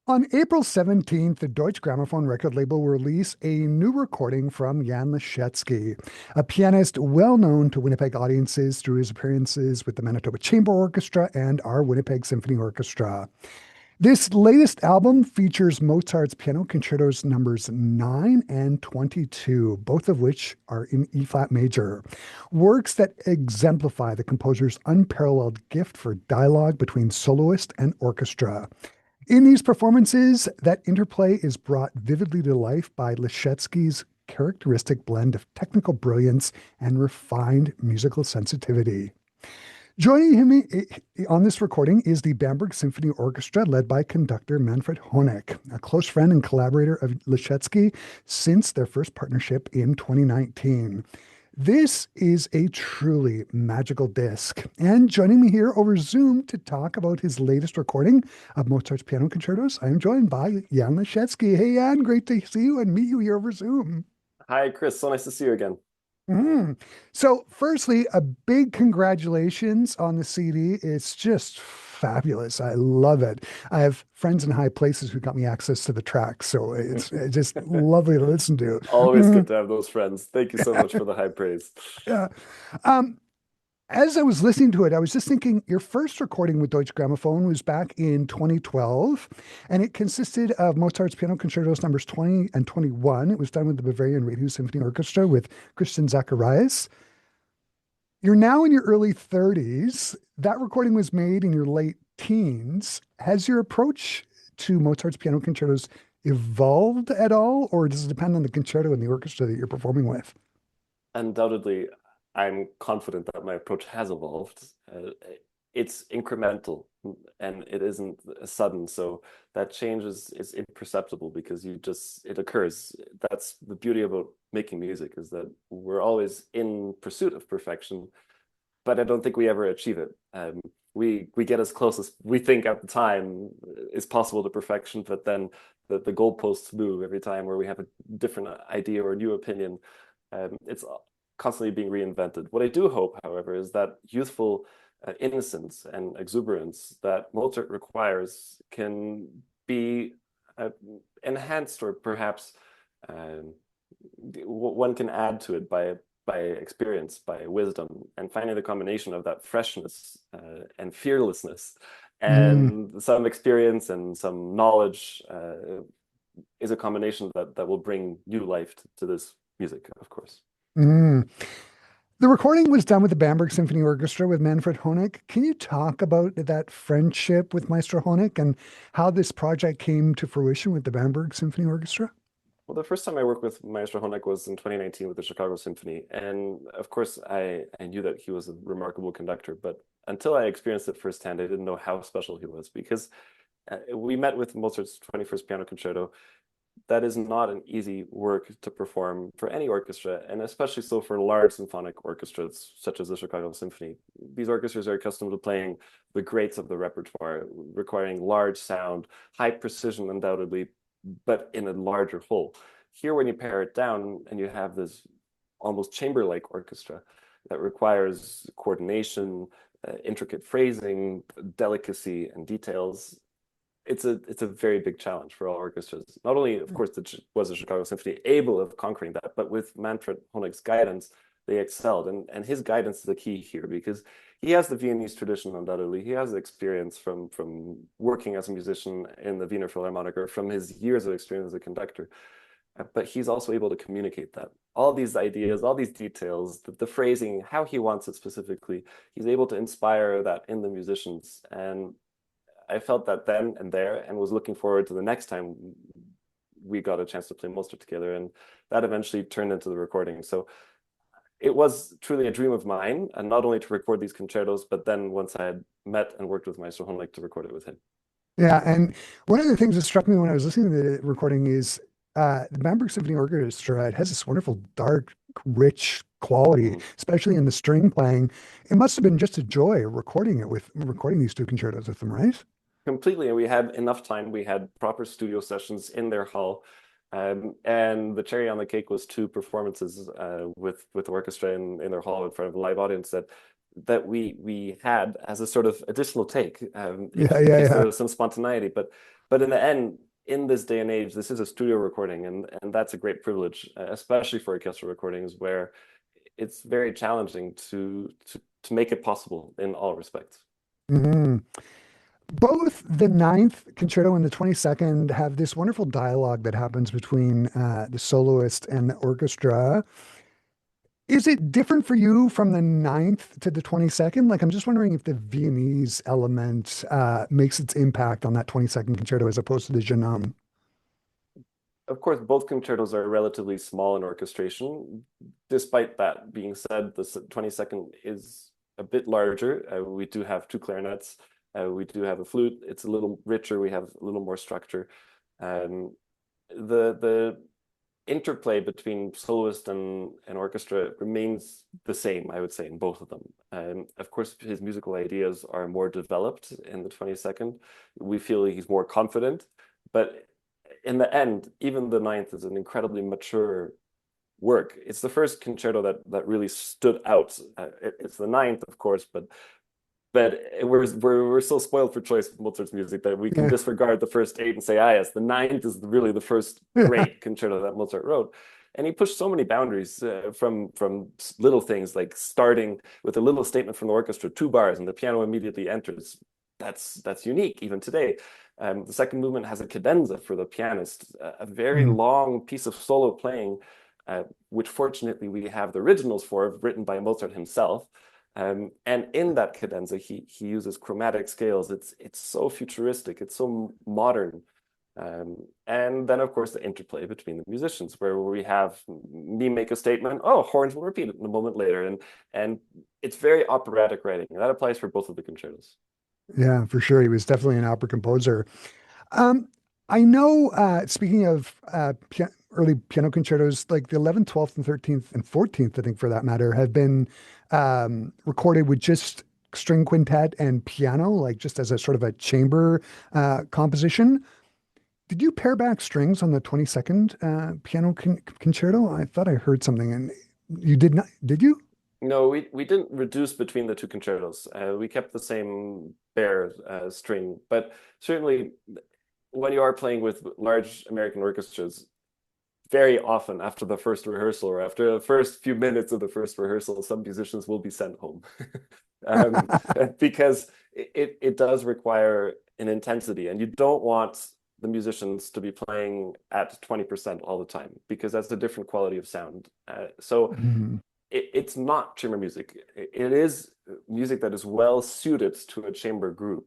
On April 17th, the Deutsche Grammophon record label will release a new recording from Jan Lisiecki, a pianist well known to Winnipeg audiences through his appearances with the Manitoba Chamber Orchestra and our Winnipeg Symphony Orchestra. This latest album features Mozart's piano concertos numbers 9 and 22, both of which are in E flat major. Works that exemplify the composer's unparalleled gift for dialogue between soloist and orchestra. In these performances, that interplay is brought vividly to life by Lisiecki's characteristic blend of technical brilliance and refined musical sensitivity. Joining him on this recording is the Bamberg Symphony Orchestra, led by conductor Manfred Honeck, a close friend and collaborator of Lisiecki since their first partnership in 2019. This is a truly magical disc. And joining me here over Zoom to talk about his latest recording of Mozart's piano concertos, I am joined by Jan Lisiecki. Hey, Jan, great to see you and meet you here over Zoom. Hi, Chris. So nice to see you again. So, firstly, a big congratulations on the CD. It's just fabulous. I love it. I have friends in high places who got me access to the tracks, so it's just lovely to listen to. Always good to have those friends. Thank you so much for the high praise. Yeah. Um, as I was listening to it, I was just thinking your first recording with Deutsche Grammophon was back in 2012, and it consisted of Mozart's piano concertos numbers 20 and 21. It was done with the Bavarian Radio Symphony Orchestra with Christian Zacharias. You're now in your early 30s. That recording was made in your late teens. Has your approach to Mozart's piano concertos evolved at all, or does it depend on the concerto and the orchestra that you're performing with? Undoubtedly, I'm confident that my approach has evolved. It's incremental and it isn't sudden. So that change is imperceptible because it occurs. That's the beauty about making music, is that we're always in pursuit of perfection, but I don't think we ever achieve it. We get as close as we think at the time is possible to perfection, but then the goalposts move every time, where we have a different idea or a new opinion. It's constantly being reinvented. What I do hope, however, is that youthful innocence and exuberance that Mozart requires can be enhanced, or perhaps one can add to it by experience, by wisdom, and finding the combination of that freshness and fearlessness Mm. and some experience and some knowledge is a combination that will bring new life to this music, of course. Mm. The recording was done with the Bamberg Symphony Orchestra with Manfred Honeck. Can you talk about that friendship with Maestro Honeck and how this project came to fruition with the Bamberg Symphony Orchestra? Well, the first time I worked with Maestro Honeck was in 2019 with the Chicago Symphony. And of course, I knew that he was a remarkable conductor, but until I experienced it firsthand, I didn't know how special he was, because we met with Mozart's 21st Piano Concerto. That is not an easy work to perform for any orchestra, and especially so for large symphonic orchestras such as the Chicago Symphony. These orchestras are accustomed to playing the greats of the repertoire, requiring large sound, high precision undoubtedly, but in a larger whole. Here, when you pare it down and you have this almost chamber-like orchestra that requires coordination, intricate phrasing, delicacy, and details, it's a very big challenge for all orchestras. Not only, of course, was the Chicago Symphony able of conquering that, but with Manfred Honeck's guidance, they excelled. And his guidance is the key here, because he has the Viennese tradition, undoubtedly. He has experience from working as a musician in the Wiener Philharmonic, or from his years of experience as a conductor. But he's also able to communicate that. All these ideas, all these details, the phrasing, how he wants it specifically, he's able to inspire that in the musicians. And I felt that then and there, and was looking forward to the next time we got a chance to play Mozart together. And that eventually turned into the recording. So it was truly a dream of mine, and not only to record these concertos, but then once I had met and worked with Maestro Honeck, to record it with him. Yeah, and one of the things that struck me when I was listening to the recording is the Bamberg Symphony Orchestra. It has this wonderful, dark, rich quality, Mhm. especially in the string playing. It must have been just a joy recording these two concertos with them, right? Completely. And we had enough time. We had proper studio sessions in their hall. And the cherry on the cake was two performances with the orchestra in their hall in front of a live audience that we had as a sort of additional take, Yeah, in yeah, case there yeah. was some spontaneity. But But in the end, in this day and age, this is a studio recording, and that's a great privilege, especially for orchestral recordings, where it's very challenging to make it possible in all respects. Mhm. Both the ninth concerto and the 22nd have this wonderful dialogue that happens between the soloist and the orchestra. Is it different for you from the ninth to the 22nd? Like, I'm just wondering if the Viennese element makes its impact on that 22nd concerto as opposed to the Jeune Homme. Of course, both concertos are relatively small in orchestration. Despite that being said, the 22nd is a bit larger. We do have two clarinets. We do have a flute. It's a little richer. We have a little more structure. Um, the interplay between soloist and orchestra remains the same, I would say, in both of them. Of course, his musical ideas are more developed in the 22nd. We feel he's more confident, but in the end, even the ninth is an incredibly mature work. It's the first concerto that really stood out. It's the ninth, of course, but we're so spoiled for choice with Mozart's music that we can Yeah. disregard the first eight and say, ah, yes, the ninth is really the first great concerto that Mozart wrote. And he pushed so many boundaries from little things like starting with a little statement from the orchestra, two bars, and the piano immediately enters. That's unique even today. The second movement has a cadenza for the pianist, a very Mm. long piece of solo playing, which fortunately we have the originals for, written by Mozart himself. And in that cadenza, he uses chromatic scales. It's so futuristic. It's so modern. And then, of course, the interplay between the musicians, where we have me make a statement. Oh, horns will repeat it in a moment later, and it's very operatic writing. And that applies for both of the concertos. Yeah, for sure. He was definitely an opera composer. Um, I know, speaking of early piano concertos, like the 11th, 12th, and 13th, and 14th, I think for that matter, have been recorded with just string quintet and piano, like just as a sort of a chamber composition. Did you pare back strings on the 22nd piano concerto? I thought I heard something, and you did not, did you? No, we didn't reduce between the two concertos. We kept the same bare string, but certainly when you are playing with large American orchestras, very often after the first rehearsal or after the first few minutes of the first rehearsal, some musicians will be sent home um, because it does require an intensity, and you don't want the musicians to be playing at 20% all the time because that's a different quality of sound. So Mhm. it's not chamber music. It is music that is well suited to a chamber group,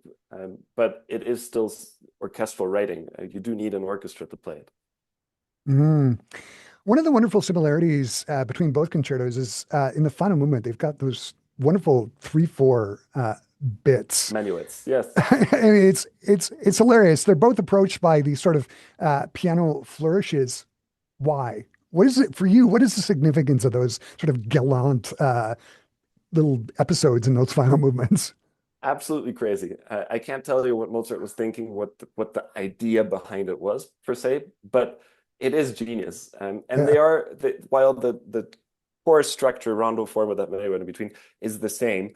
but it is still orchestral writing. You do need an orchestra to play it. Mhm. One of the wonderful similarities between both concertos is in the final movement, they've got those wonderful 3/4 bits. Menuets, yes. I mean, it's hilarious. They're both approached by these sort of piano flourishes. Why? What is it for you? What is the significance of those sort of gallant little episodes in those final movements? Absolutely crazy. I can't tell you what Mozart was thinking, what the idea behind it was per se, but it is genius. And Yeah. while the core structure, rondo forma that Menuet in between is the same,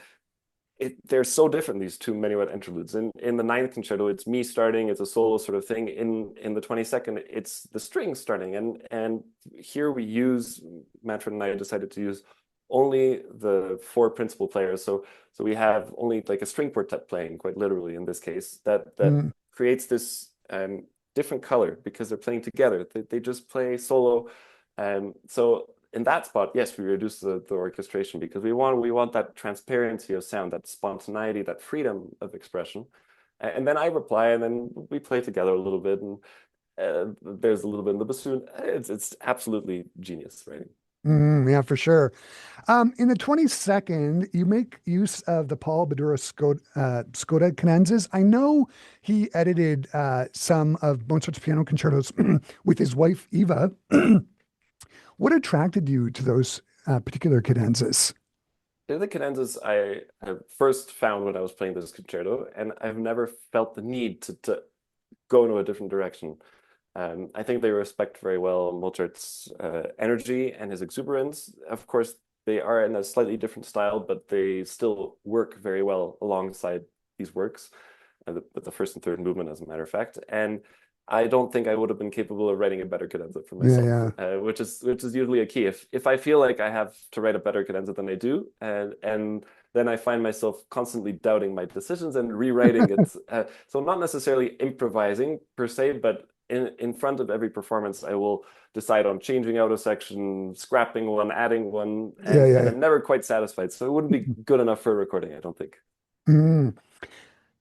they're so different, these two Menuet interludes. In the ninth concerto, it's me starting, it's a solo sort of thing. In the 22nd, it's the strings starting. And here we use, Manfred and I decided to use only the four principal players. So we have only like a string quartet playing, quite literally in this case, that Mm, creates this different color because they're playing together. They just play solo. So in that spot, yes, we reduce the orchestration because we want that transparency of sound, that spontaneity, that freedom of expression. And then I reply, and then we play together a little bit, and there's a little bit in the bassoon. It's absolutely genius, right? yeah, for sure. In the 22nd, you make use of the Paul Badura Skoda cadenzas. I know he edited some of Mozart's piano concertos with his wife, Eva. What attracted you to those particular cadenzas? They're the cadenzas I first found when I was playing this concerto, and I've never felt the need to go into a different direction. I think they respect very well Mozart's energy and his exuberance. Of course, they are in a slightly different style, but they still work very well alongside these works. the first and third movement, as a matter of fact. And I don't think I would have been capable of writing a better cadenza for Yeah, myself, yeah. which is usually a key. If I feel like I have to write a better cadenza than I do, and then I find myself constantly doubting my decisions and rewriting it. So not necessarily improvising per se, but in front of every performance, I will decide on changing out a section, scrapping one, adding one, Yeah, and yeah. I'm never quite satisfied. So it wouldn't be good enough for a recording, I don't think. Mm.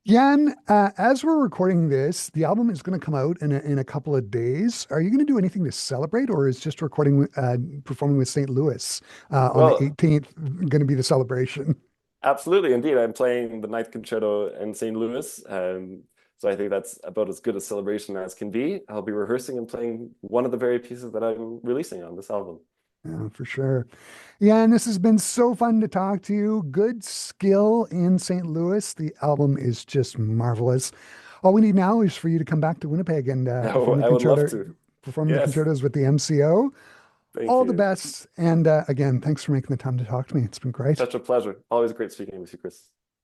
Jan, as we're recording this, the album is going to come out in a couple of days. Are you going to do anything to celebrate, or is just performing with St. Louis on the Well, 18th going to be the celebration? absolutely, indeed. I'm playing the Ninth Concerto in St. Louis. So I think that's about as good a celebration as can be. I'll be rehearsing and playing one of the very pieces that I'm releasing on this album. Yeah, for sure. Yeah, and this has been so fun to talk to you. Good skill in St. Louis. The album is just marvelous. All we need now is for you to come back to Winnipeg and I would love to. perform the Yes, concertos with the MCO. thank All the you. best. And again, thanks for making the time to talk to me. It's been great. Such a pleasure. Always great speaking with you, Chris.